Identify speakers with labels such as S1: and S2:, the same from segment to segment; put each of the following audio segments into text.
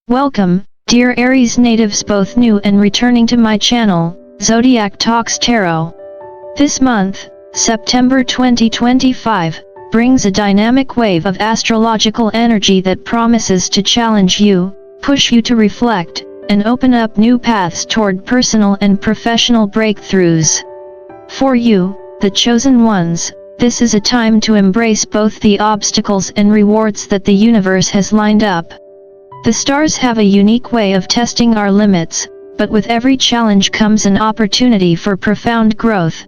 S1: Welcome, dear Aries natives both new and returning to my channel, Zodiac Talks Tarot. This month, September 2025, brings a dynamic wave of astrological energy that promises to challenge you, push you to reflect, and open up new paths toward personal and professional breakthroughs. For you, the chosen ones, this is a time to embrace both the obstacles and rewards that the universe has lined up. The stars have a unique way of testing our limits, but with every challenge comes an opportunity for profound growth.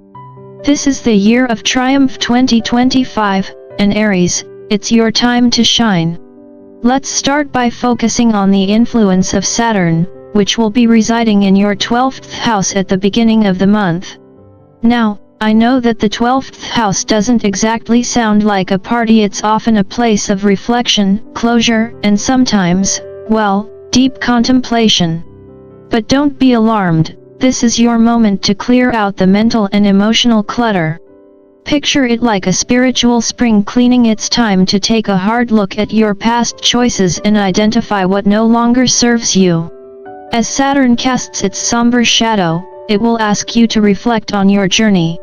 S1: This is the year of triumph 2025, and Aries, it's your time to shine. Let's start by focusing on the influence of Saturn, which will be residing in your 12th house at the beginning of the month. Now, I know that the 12th house doesn't exactly sound like a party. It's often a place of reflection, closure, and sometimes, well, deep contemplation. But don't be alarmed, this is your moment to clear out the mental and emotional clutter. Picture it like a spiritual spring cleaning. It's time to take a hard look at your past choices and identify what no longer serves you. As Saturn casts its somber shadow, it will ask you to reflect on your journey.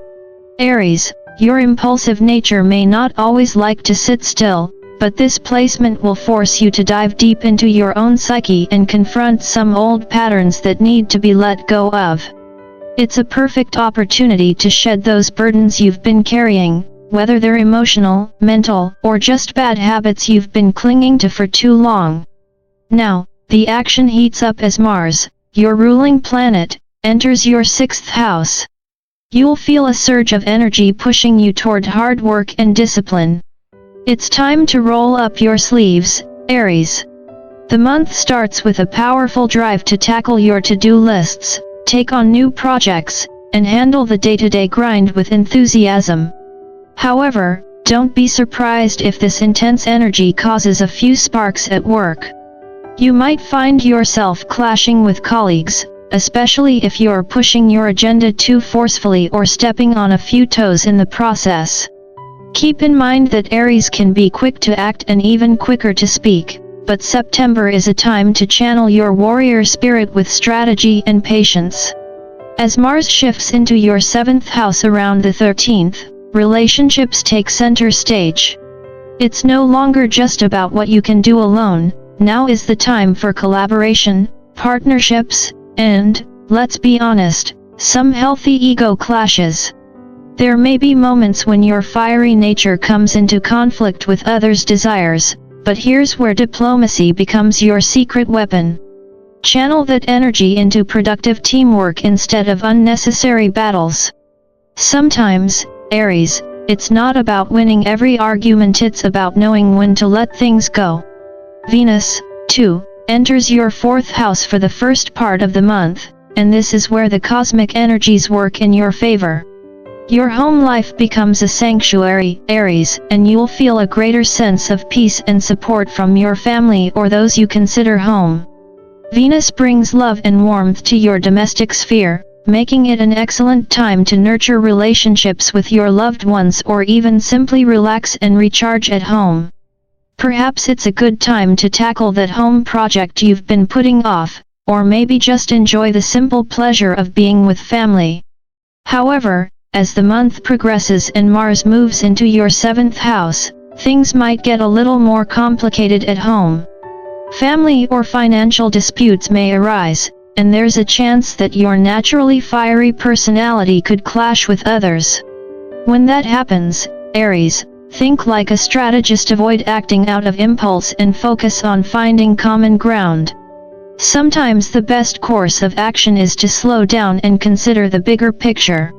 S1: Aries, your impulsive nature may not always like to sit still, but this placement will force you to dive deep into your own psyche and confront some old patterns that need to be let go of. It's a perfect opportunity to shed those burdens you've been carrying, whether they're emotional, mental, or just bad habits you've been clinging to for too long. Now, the action heats up as Mars, your ruling planet, enters your 6th house. You'll feel a surge of energy pushing you toward hard work and discipline. It's time to roll up your sleeves, Aries. The month starts with a powerful drive to tackle your to-do lists, take on new projects, and handle the day-to-day grind with enthusiasm. However, don't be surprised if this intense energy causes a few sparks at work. You might find yourself clashing with colleagues, especially if you're pushing your agenda too forcefully or stepping on a few toes in the process. Keep in mind that Aries can be quick to act and even quicker to speak, but September is a time to channel your warrior spirit with strategy and patience. As Mars shifts into your 7th house around the 13th, relationships take center stage. It's no longer just about what you can do alone. Now is the time for collaboration, partnerships, and, let's be honest, some healthy ego clashes. There may be moments when your fiery nature comes into conflict with others' desires, but here's where diplomacy becomes your secret weapon. Channel that energy into productive teamwork instead of unnecessary battles. Sometimes, Aries, it's not about winning every argument, it's about knowing when to let things go. Venus, too, enters your 4th house for the first part of the month, and this is where the cosmic energies work in your favor. Your home life becomes a sanctuary, Aries, and you'll feel a greater sense of peace and support from your family or those you consider home. Venus brings love and warmth to your domestic sphere, making it an excellent time to nurture relationships with your loved ones or even simply relax and recharge at home. Perhaps it's a good time to tackle that home project you've been putting off, or maybe just enjoy the simple pleasure of being with family. However, as the month progresses and Mars moves into your 7th house, things might get a little more complicated at home. Family or financial disputes may arise, and there's a chance that your naturally fiery personality could clash with others. When that happens, Aries, think like a strategist. Avoid acting out of impulse and focus on finding common ground. Sometimes the best course of action is to slow down and consider the bigger picture.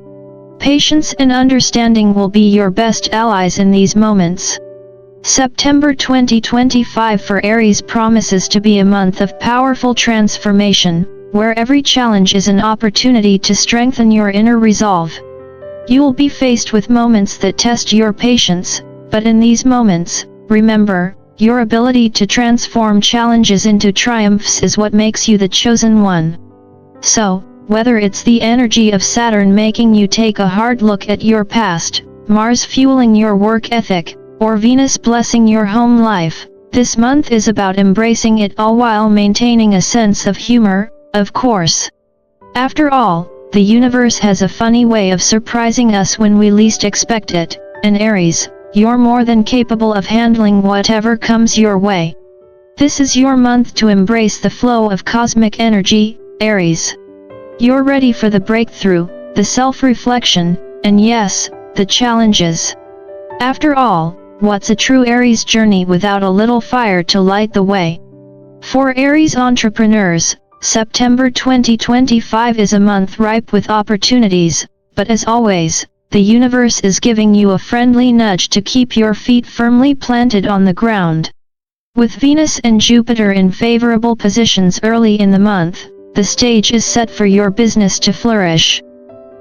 S1: Patience and understanding will be your best allies in these moments. September 2025 for Aries promises to be a month of powerful transformation, where every challenge is an opportunity to strengthen your inner resolve. You will be faced with moments that test your patience, but in these moments, remember, your ability to transform challenges into triumphs is what makes you the chosen one. So, whether it's the energy of Saturn making you take a hard look at your past, Mars fueling your work ethic, or Venus blessing your home life, This month is about embracing it all while maintaining a sense of humor, of course. After all, the universe has a funny way of surprising us when we least expect it, and Aries, you're more than capable of handling whatever comes your way. This is your month to embrace the flow of cosmic energy, Aries. You're ready for the breakthrough, the self-reflection, and yes, the challenges. After all, what's a true Aries journey without a little fire to light the way? For Aries entrepreneurs, September 2025 is a month ripe with opportunities, but as always, the universe is giving you a friendly nudge to keep your feet firmly planted on the ground. With Venus and Jupiter in favorable positions early in the month, the stage is set for your business to flourish.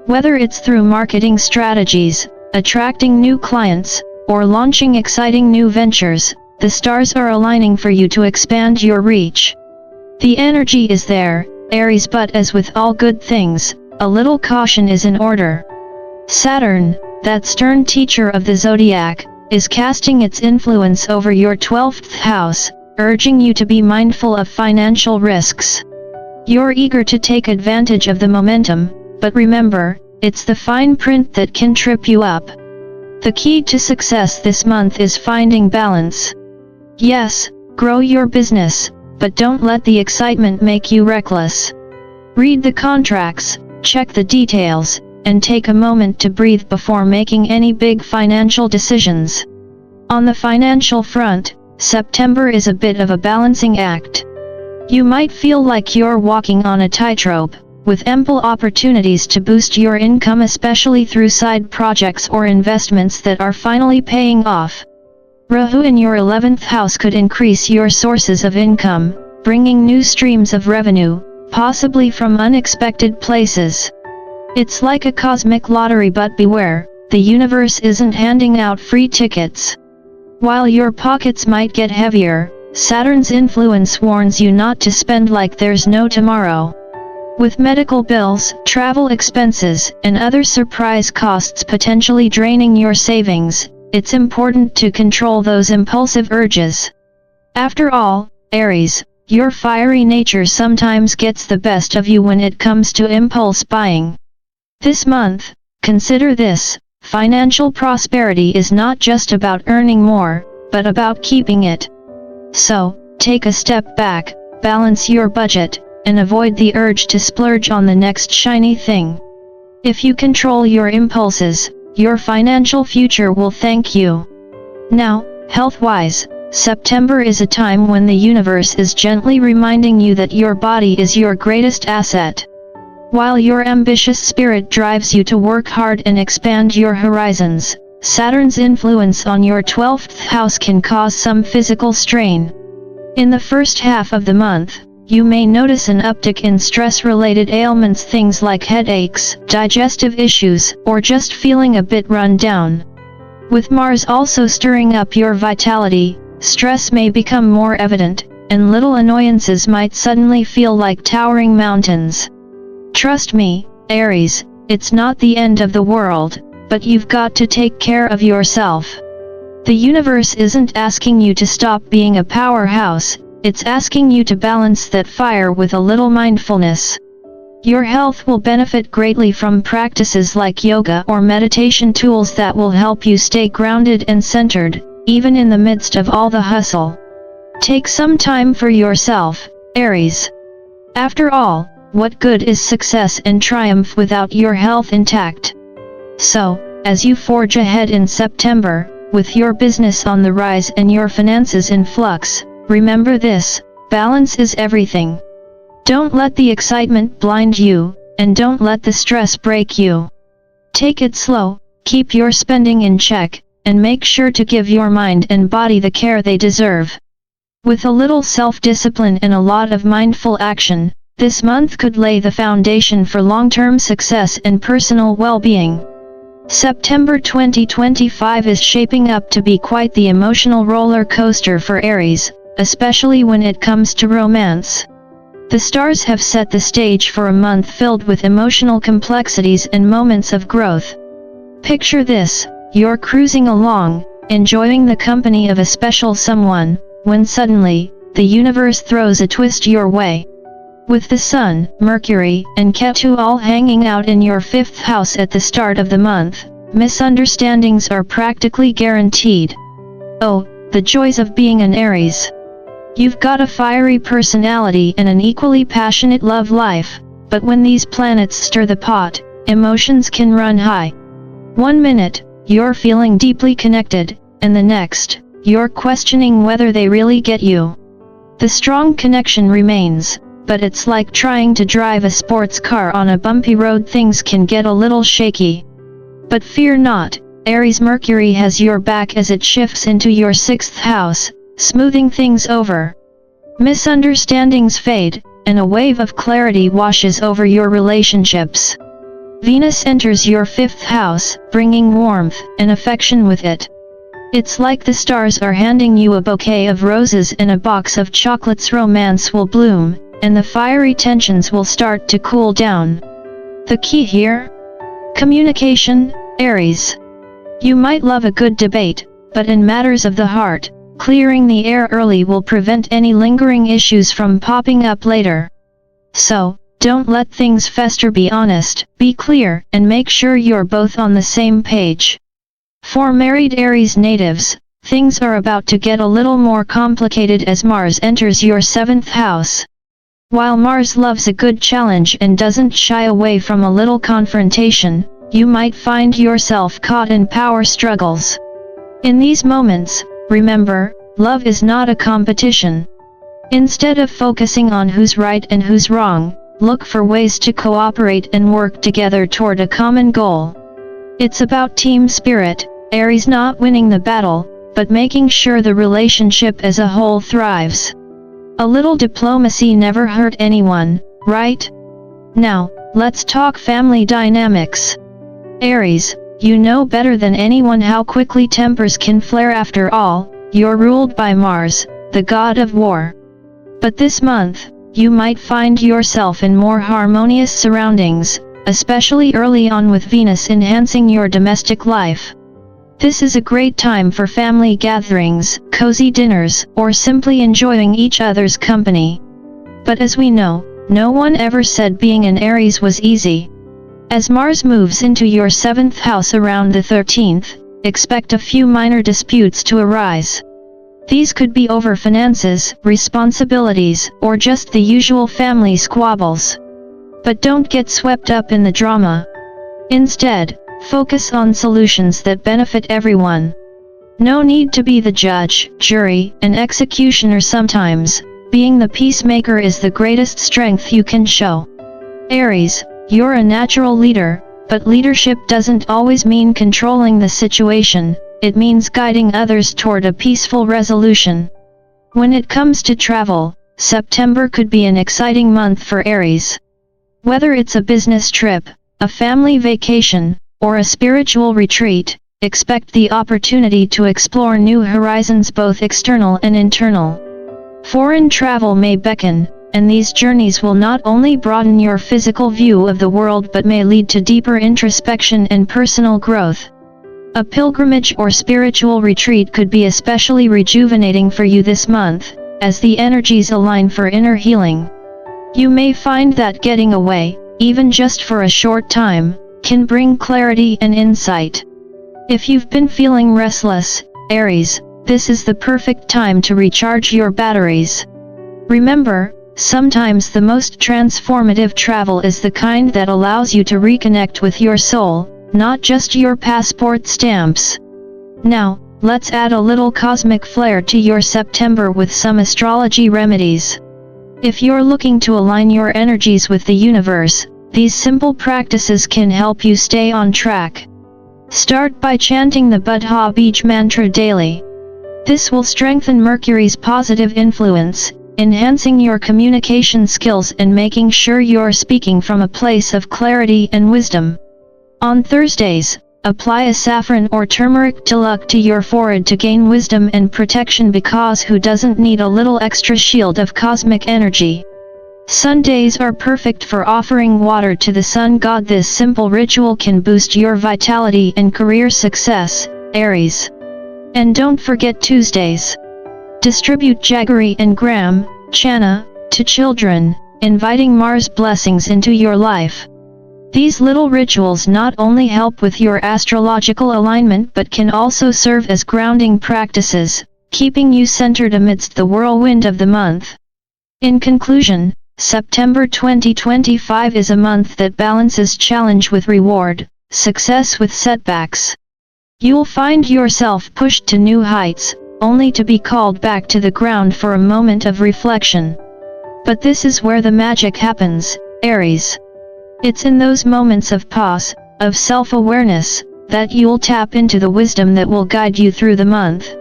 S1: Whether it's through marketing strategies, attracting new clients, or launching exciting new ventures, the stars are aligning for you to expand your reach. The energy is there, Aries, but as with all good things, a little caution is in order. Saturn, that stern teacher of the Zodiac, is casting its influence over your 12th house, urging you to be mindful of financial risks. You're eager to take advantage of the momentum, but remember, it's the fine print that can trip you up. The key to success this month is finding balance. Yes, grow your business, but don't let the excitement make you reckless. Read the contracts, check the details, and take a moment to breathe before making any big financial decisions. On the financial front, September is a bit of a balancing act. You might feel like you're walking on a tightrope, with ample opportunities to boost your income, especially through side projects or investments that are finally paying off. Rahu in your 11th house could increase your sources of income, bringing new streams of revenue, possibly from unexpected places. It's like a cosmic lottery, but beware, the universe isn't handing out free tickets. While your pockets might get heavier, Saturn's influence warns you not to spend like there's no tomorrow. With medical bills, travel expenses, and other surprise costs potentially draining your savings, it's important to control those impulsive urges. After all, Aries, your fiery nature sometimes gets the best of you when it comes to impulse buying. This month, consider this: financial prosperity is not just about earning more, but about keeping it. So, take a step back, balance your budget, and avoid the urge to splurge on the next shiny thing. If you control your impulses, your financial future will thank you. Now, health-wise, September is a time when the universe is gently reminding you that your body is your greatest asset. While your ambitious spirit drives you to work hard and expand your horizons, Saturn's influence on your 12th house can cause some physical strain. In the first half of the month, you may notice an uptick in stress-related ailments, things like headaches, digestive issues, or just feeling a bit run down. With Mars also stirring up your vitality, stress may become more evident, and little annoyances might suddenly feel like towering mountains. Trust me, Aries, it's not the end of the world, but you've got to take care of yourself. The universe isn't asking you to stop being a powerhouse, it's asking you to balance that fire with a little mindfulness. Your health will benefit greatly from practices like yoga or meditation tools that will help you stay grounded and centered, even in the midst of all the hustle. Take some time for yourself, Aries. After all, what good is success and triumph without your health intact? So, as you forge ahead in September, with your business on the rise and your finances in flux, remember this: balance is everything. Don't let the excitement blind you, and don't let the stress break you. Take it slow, keep your spending in check, and make sure to give your mind and body the care they deserve. With a little self-discipline and a lot of mindful action, this month could lay the foundation for long-term success and personal well-being. September 2025 is shaping up to be quite the emotional roller coaster for Aries, especially when it comes to romance. The stars have set the stage for a month filled with emotional complexities and moments of growth. Picture this: you're cruising along, enjoying the company of a special someone, when suddenly, the universe throws a twist your way. With the Sun, Mercury, and Ketu all hanging out in your 5th house at the start of the month, misunderstandings are practically guaranteed. Oh, the joys of being an Aries. You've got a fiery personality and an equally passionate love life, but when these planets stir the pot, emotions can run high. One minute, you're feeling deeply connected, and the next, you're questioning whether they really get you. The strong connection remains, but it's like trying to drive a sports car on a bumpy road. Things can get a little shaky. But fear not, Aries Mercury has your back as it shifts into your 6th house, smoothing things over. Misunderstandings fade, and a wave of clarity washes over your relationships. Venus enters your 5th house, bringing warmth and affection with it. It's like the stars are handing you a bouquet of roses and a box of chocolates. Romance will bloom, and the fiery tensions will start to cool down. The key here? Communication, Aries. You might love a good debate, but in matters of the heart, clearing the air early will prevent any lingering issues from popping up later. So, don't let things fester. Be honest, be clear, and make sure you're both on the same page. For married Aries natives, things are about to get a little more complicated as Mars enters your 7th house. While Mars loves a good challenge and doesn't shy away from a little confrontation, you might find yourself caught in power struggles. In these moments, remember, love is not a competition. Instead of focusing on who's right and who's wrong, look for ways to cooperate and work together toward a common goal. It's about team spirit, Aries, not winning the battle, but making sure the relationship as a whole thrives. A little diplomacy never hurt anyone, right? Now, let's talk family dynamics. Aries, you know better than anyone how quickly tempers can flare. After all, you're ruled by Mars, the god of war. But this month, you might find yourself in more harmonious surroundings, especially early on with Venus enhancing your domestic life. This is a great time for family gatherings, cozy dinners, or simply enjoying each other's company. But as we know, no one ever said being an Aries was easy. As Mars moves into your 7th house around the 13th, expect a few minor disputes to arise. These could be over finances, responsibilities, or just the usual family squabbles. But don't get swept up in the drama. Instead, focus on solutions that benefit everyone. No need to be the judge, jury, and executioner. Sometimes, being the peacemaker is the greatest strength you can show. Aries, you're a natural leader, but leadership doesn't always mean controlling the situation, it means guiding others toward a peaceful resolution. When it comes to travel, September could be an exciting month for Aries. Whether it's a business trip, a family vacation, or a spiritual retreat, expect the opportunity to explore new horizons, both external and internal. Foreign travel may beckon, and these journeys will not only broaden your physical view of the world but may lead to deeper introspection and personal growth. A pilgrimage or spiritual retreat could be especially rejuvenating for you this month, as the energies align for inner healing. You may find that getting away, even just for a short time, can bring clarity and insight. If you've been feeling restless, Aries, this is the perfect time to recharge your batteries. Remember, sometimes the most transformative travel is the kind that allows you to reconnect with your soul, not just your passport stamps. Now, let's add a little cosmic flair to your September with some astrology remedies. If you're looking to align your energies with the universe, these simple practices can help you stay on track. Start by chanting the Buddha Beach mantra daily. This will strengthen Mercury's positive influence, enhancing your communication skills and making sure you're speaking from a place of clarity and wisdom. On Thursdays, apply a saffron or turmeric tilak to your forehead to gain wisdom and protection, because who doesn't need a little extra shield of cosmic energy? Sundays are perfect for offering water to the sun god. This simple ritual can boost your vitality and career success, Aries. And don't forget Tuesdays. Distribute jaggery and gram, chana, to children, inviting Mars blessings into your life. These little rituals not only help with your astrological alignment but can also serve as grounding practices, keeping you centered amidst the whirlwind of the month. In conclusion, September 2025 is a month that balances challenge with reward, success with setbacks. You'll find yourself pushed to new heights, only to be called back to the ground for a moment of reflection. But this is where the magic happens, Aries. It's in those moments of pause, of self-awareness, that you'll tap into the wisdom that will guide you through the month.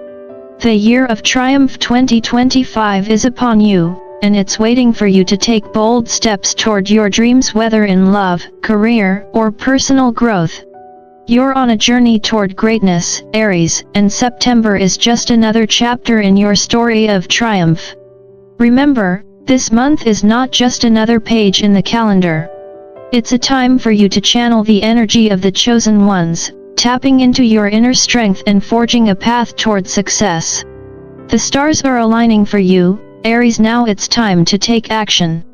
S1: The year of triumph 2025 is upon you, and it's waiting for you to take bold steps toward your dreams, whether in love, career, or personal growth. You're on a journey toward greatness, Aries, and September is just another chapter in your story of triumph. Remember, this month is not just another page in the calendar. It's a time for you to channel the energy of the chosen ones, tapping into your inner strength and forging a path toward success. The stars are aligning for you, Aries. Now it's time to take action.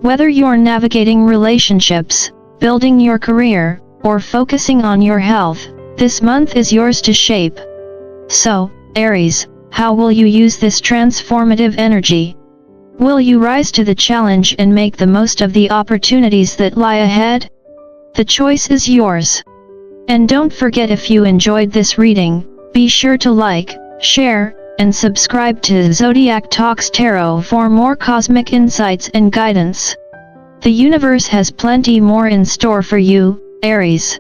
S1: Whether you're navigating relationships, building your career, or focusing on your health, this month is yours to shape. So, Aries, how will you use this transformative energy? Will you rise to the challenge and make the most of the opportunities that lie ahead? The choice is yours. And don't forget, if you enjoyed this reading, be sure to like, share, and subscribe to Zodiac Talks Tarot for more cosmic insights and guidance. The universe has plenty more in store for you, Aries.